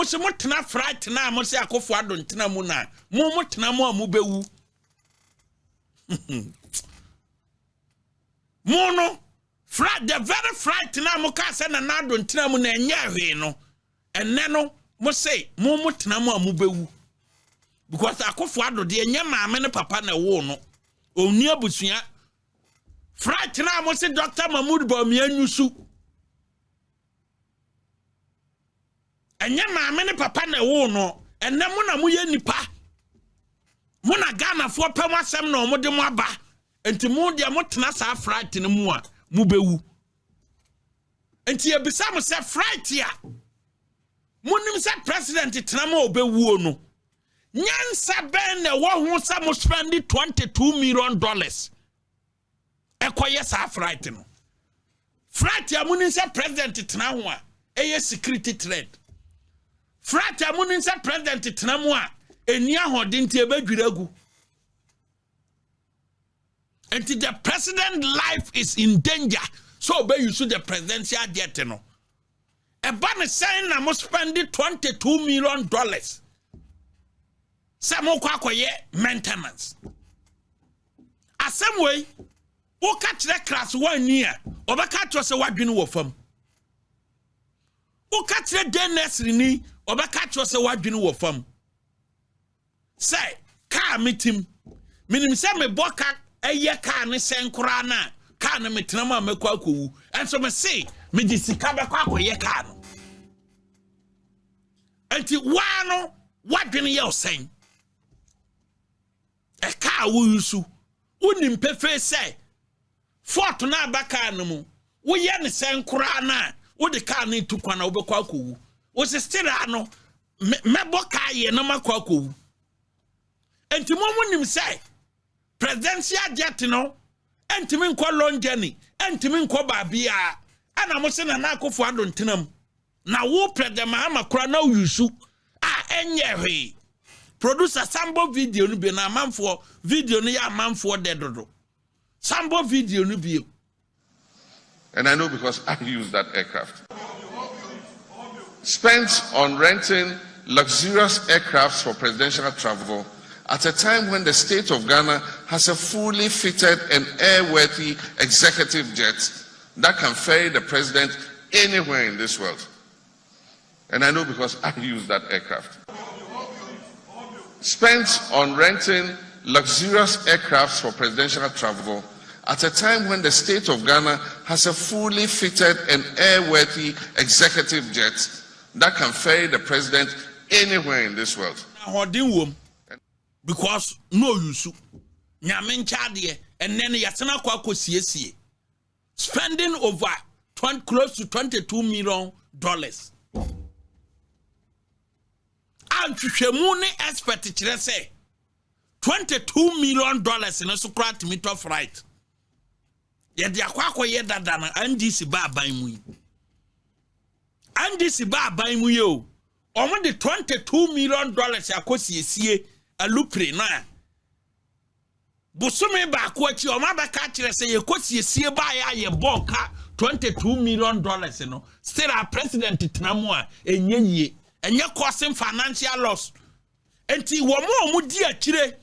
Mose mo tena fright na mo se akofo adon tena mu na mo tena mo amubewu mo no fright the very fright na mo ka se na adon tena mu na enye hwe no enne no mo say mo tena mo amubewu because akofo adon de enye maame ne papa na wo no oni abusua fright na mo se Dr. Mahmoud Bawumia anyusu enye maame ne papa na wo no enne mo na mo ye nipa mo na Ghana fo pem asem na mo de mo aba enti mo de mo tena sa fright ne mu a mo bewu enti ebisa mo se fright ya mo nim se president tena mo obewu no nyansa ben na wo ho sa mo spend $22 million ekoye sa fright no fright ya mo nim se president tena ho a eye security threat fright ya mo nim se president tena mo a eni ahode nti ebedwiragu and the president life is in danger so be you the presidential jet no e ba ne saying na mo spend $22 million say mo kwa koye maintenance asem way wo ka kire class 1 year obeka to se wadwene wo fam wo ka kire DNS ni obeka to se wadwene wo fam say car meeting minim say me boka eye car ne senkura na car na metena ma mekwa akowu enso me say me di sika be kwa akoye car no enti wa no wadwene ye osen e car wo yusu unim pefe say fort na abaka no mu wo ye ne senkura na wo de car na tukwa na wo be kwa akowu wo se still ano meboka ye na makwa akowu enti momunim say presidential jet no entimi nko long journey entimi nko babia ana mo se na akofo adontenam na wo predema amakora na uyusu enye hwe producer sambo video no bi na amanfo video no ya amanfo dedodo sambo video no bi. And I know because I use that aircraft. Spent on renting luxurious aircrafts for presidential travel at a time when the state of Ghana has a fully fitted and airworthy executive jet that can ferry the president anywhere in this world. And I know because I use that aircraft. Spent on renting luxurious aircrafts for presidential travel at a time when the state of Ghana has a fully fitted and airworthy executive jet that can ferry the president anywhere in this world. Because no use nyame nchade and then yasena kwa kosiesie spending over close to $22 million. And hwehwemu ne expert kire say $22 million in a sukra to meet off right. Ye dia kwa koye dada na NDC ba ban mu. NDC ba ban mu yo. Omo de $22 million akosiesie alupre na bosome ba ko achi o ma ba ka kire say ye kosiesie ba ya ye bonka $22 million no still our president tenamu a enye enye causing financial loss enti wo mo di akire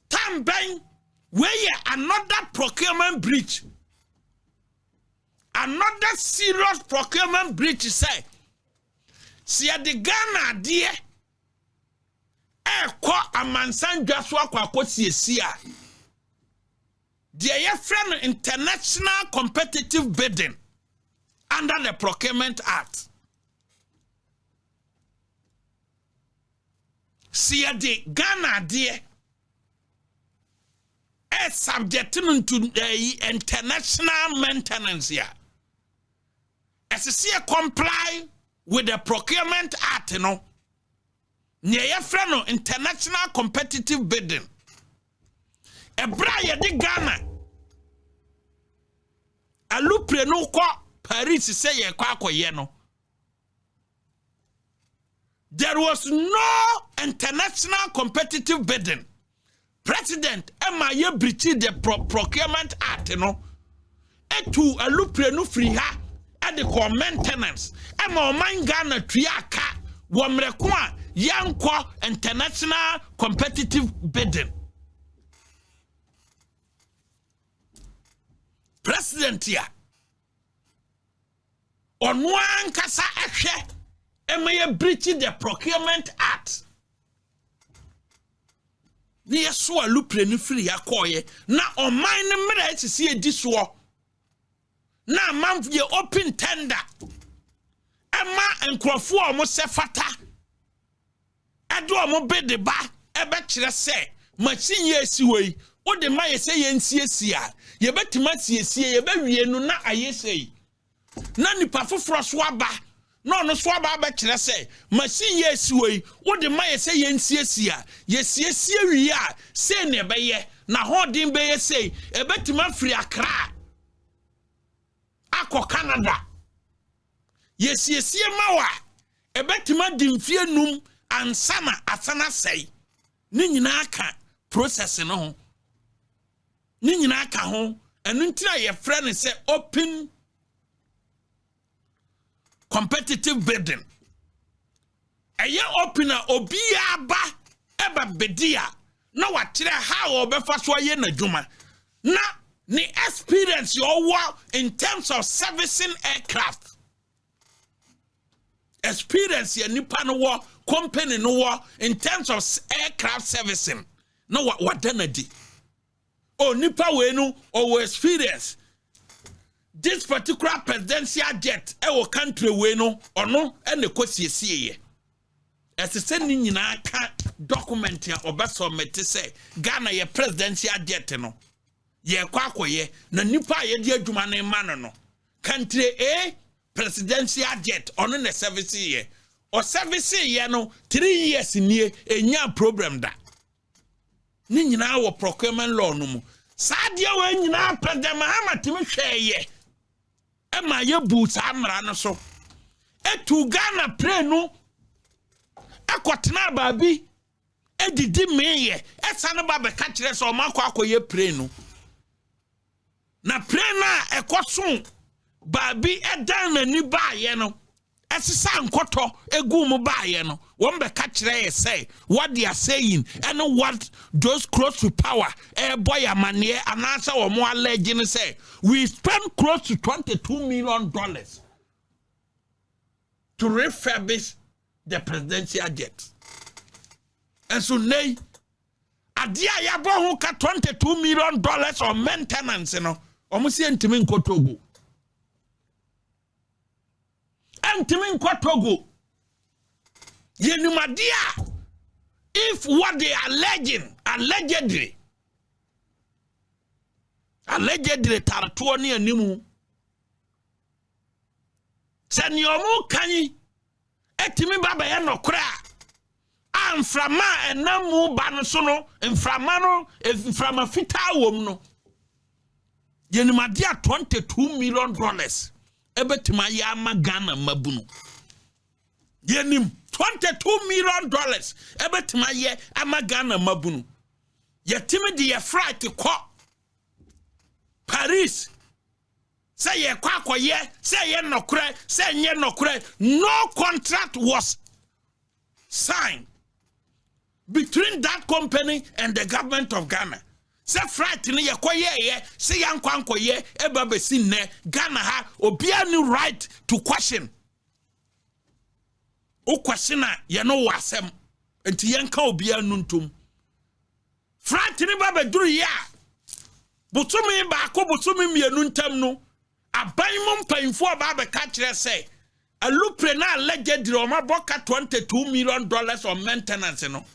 tamben where another procurement breach, another serious procurement breach say see the Ghana dear kwa amansan dwaso akwaposiesia the friend international competitive bidding under the Procurement Act. See the Ghana dear subjecting to the international maintenance here. As see comply with the Procurement Act, you know. Near friend international competitive bidding. A braya de Ghana. A lupre no kwa Paris say ye kwa yeno. There was no international competitive bidding. President Emma ye breached the Procurement Act, you know. Etu a lupre no free ha. medical maintenance ema oman Ghana tuaka wo mreko a yanko international competitive bidding. President here on one kasa ehwe ema breaching the Procurement Act. Ni yeso alupre ni free akoye na oman ne mra etisi ediso na manf ye open tender ema enkrofo omo se fata edo omo bede ba ebe kire se machine ye siwei o de ma ye se ye nsiesia ye betima siesie ye be wie no na ayesei na nipa foforo so aba no no so aba ba kire se machine ye siwei o de ma ye se ye nsiesia ye siesie wie a se ne be ye na hodin be ye sei e betima firi Accra akọ Canada yesiesie mawa ebetima dimfie num ansana asana sei ni nyina aka process no ho ni nyina aka ho enu ntina ye frɛ ne sɛ open competitive bidding eye open a obi aba eba bedia na wakyerɛ how obefa so aye na dwuma na ni experience your work in terms of servicing aircraft. Experience your nipa no war company no war in terms of aircraft servicing. No what done di. Oh nipa we no or experience. This particular presidential jet our country we no or no and the kwasiesie. As the sending nyina ka document ya obaso mete say Ghana ye presidential jet no. Ye kwakoye na nipa ye di adwuma ne ma no country A presidential jet on the service ye or service ye no 3 years nie enya problem da ni nyina wo procurement law no mu sadia wa nyina president Mahama timi hweye e ma ye boot amra no so etu Ghana pre no akotena baabi edidi meye esane ba be ka kire so makwa akoye pre no na prena ekosun baabi edan na ni baaye no esisa nkoto egu mu baaye no won be ka kire say what they are saying and what those close to power boy amane anasa wo mo allege ni say we spend close to $22 million to refurbish the presidential jet. And so nay adia ya bo ho ka $22 million on maintenance no almost ntimi nkotogo yenumadia if what they are allegedly taratuo ne animu seniomu kanyi etimi baba ye nokra amframa enamu ba no so no mframa no mframa fita wom no yenumadia $22 million ebetima ya magana mabunu yenim $22 million ebetima ye amagana mabunu yetimi di ye flight ko Paris say ye kwakoye say ye nokre say nye nokre no contract was signed between that company and the government of Ghana. Say flight ni ye koye ye say yankwankoye eba besi ne Ghana ha obia ni right to question. O question na ye no wasem enti yanka obia nuntum. Flight ni ba beduru ya butumi ba ko butumi mienu ntam no aban mpainfo ba be ka kire say alupre na alleged o ma boka $22 million on maintenance no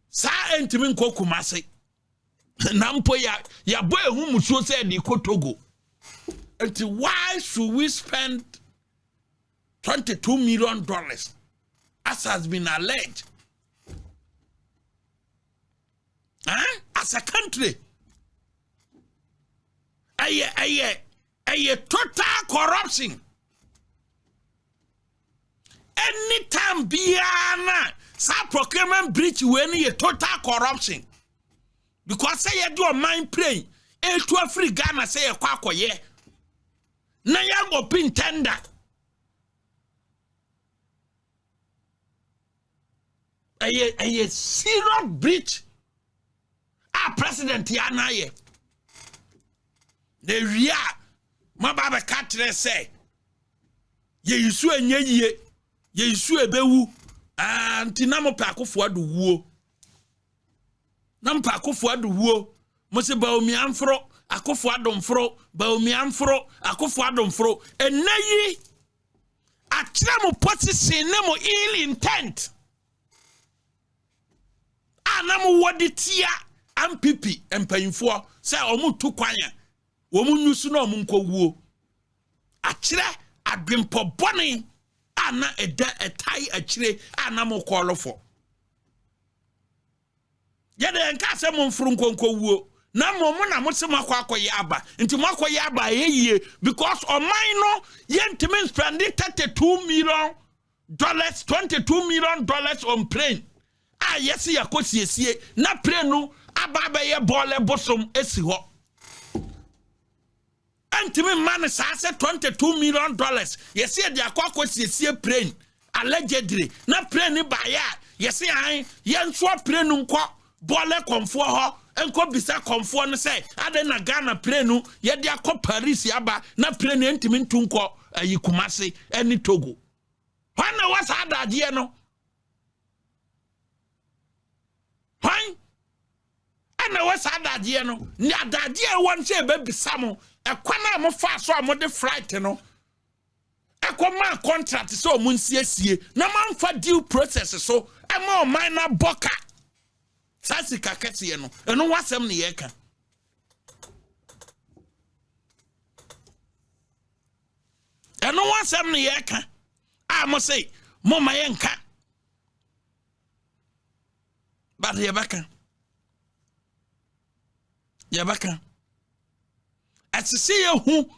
sa entimi nkokumase nampo ya boy hu musuo say di kotogo and why should we spend $22 million as has been alleged as a country a total corruption anytime biana sa procurement breach when a total corruption because say you do a mind play e to free Ghana say kwakoye na yang open tender a serious breach a president ya na ye the ria ma baba katre say ye yisu enye yie ye yisu ebewu anti na mo pa akofo ado wuo na mo pa akofo ado wuo mo se ba omi amfro akofo ado mfro ba omi amfro akofo ado mfro enayi atra mo position na mo ill intent anamu wodi tia ampipi empanyfo say omu tu kwanya wo mu nyusu na omu nkowuo akire adwempo bone ana eda etai akire anamu kwolofo yede nka se mo mfuru nkonkowuo na mo na mo se makwakoye aba nti makwaye aba yeye because oman no yentimi spend $32 million $22 million on plane yes yakosiesie na prenu ababa ye bole bosom esi ho antimi man sa se $22 million yes ye de akosiesie plane allegedly na prenu ba ya yes an ye nso prenu nko bole komfo ho enko bisa komfo no se ade na Ghana prenu ye de akọ Paris yaba na prenu antimi ntunko ayikumase eni Togo wana was adaje no fine ana was adaje no ni adaje won se be bisa mo ekwana mo fa so mo de flight no ekoma contract so mo nsiesie na man fa due process so e ma o minor boka sasi kakete no eno wasem ne ye ka eno wasem ne ye ka a mo say mo ma ye nka but yabaka asise ye hu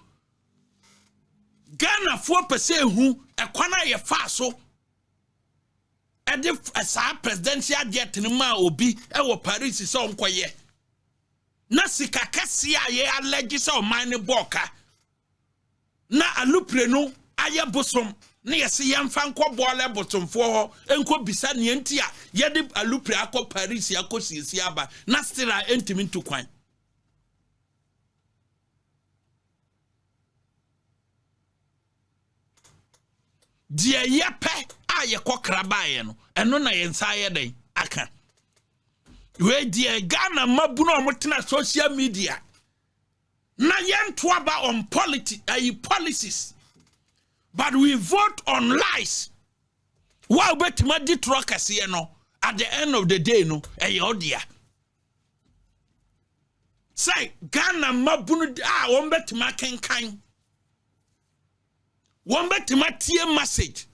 Ghana for pese hu ekwana ye fa so ede asa presidential jet ni ma obi e wo Paris so nkoye na sika kase a ye allege so man boka na alupre no aye bosom na yesi yemfa nko bole botomfo ho enko bisa ne enti a ye de alupre akọ Paris akosisi aba na still a entimi ntukwan die yepe a ye kokrabaye no eno na yensa ye den aka we die Ghana mabuno omotena social media na yento aba on policies but we vote on lies why betima di trokase no at the end of the day no odia say Ghana mabuno a won betima kenkan won betima tie message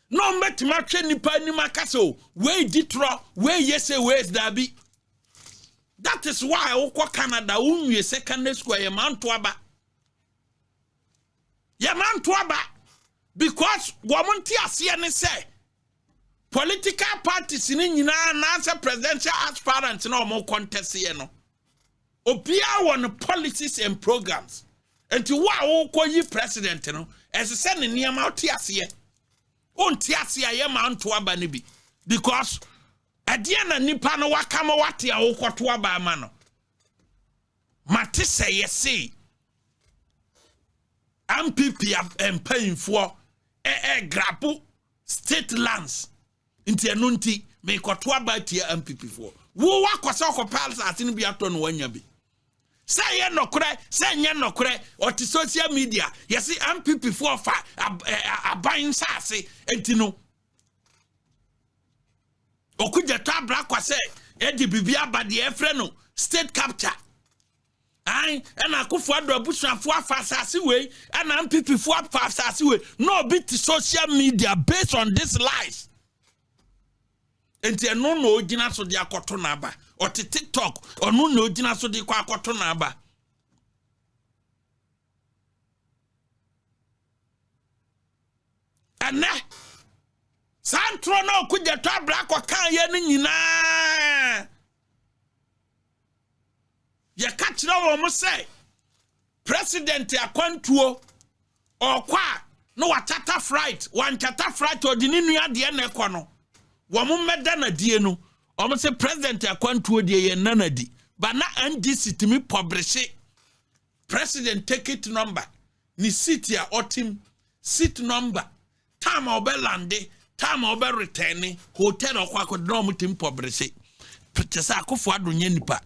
no betima twe nipa ni makaso we ditro we yese we dabi that is why woko Canada unwie secondary school ye manto aba because womonti ase ne say political parties ni nyina na say presidential aspirants na omo contest ye no obia won policies and programs enti wa woko yi president no ese ne niam oti ase onti ase ye manto aba ne bi because adie na nipa no wakama wate a wokoto aba ama no mate say yesi MPP and paying for grapu state lands into anunti me koto aba tie MPP for wo wakosa okopals atini bi ato no wanya bi say ye nokure say nye nokure oti social media yesi MPP for fa aban sase entino okuja tabra kwase edi bibia ba de efre no state capture ai na akufo ado abusuafo afasase we na MPP fo afasase we no bit social media based on this lies enti eno no ogina so de akoto na aba oti TikTok onu no ogina so de kwa akoto na aba ana santro no okuja tabra kwa kan ye ni nyina ye catch no wo say president akwantuo or qua no watata fright one chata fright or the ninu de na ekono wo mo meda na die no o mo se president akwantuo de ye nanadi but na NDC timi publish president ticket number ni seat ya otim seat number time obelande time obe return hotel okwa ko no mo tim publish petesa akofo adonye nipa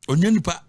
onye nipa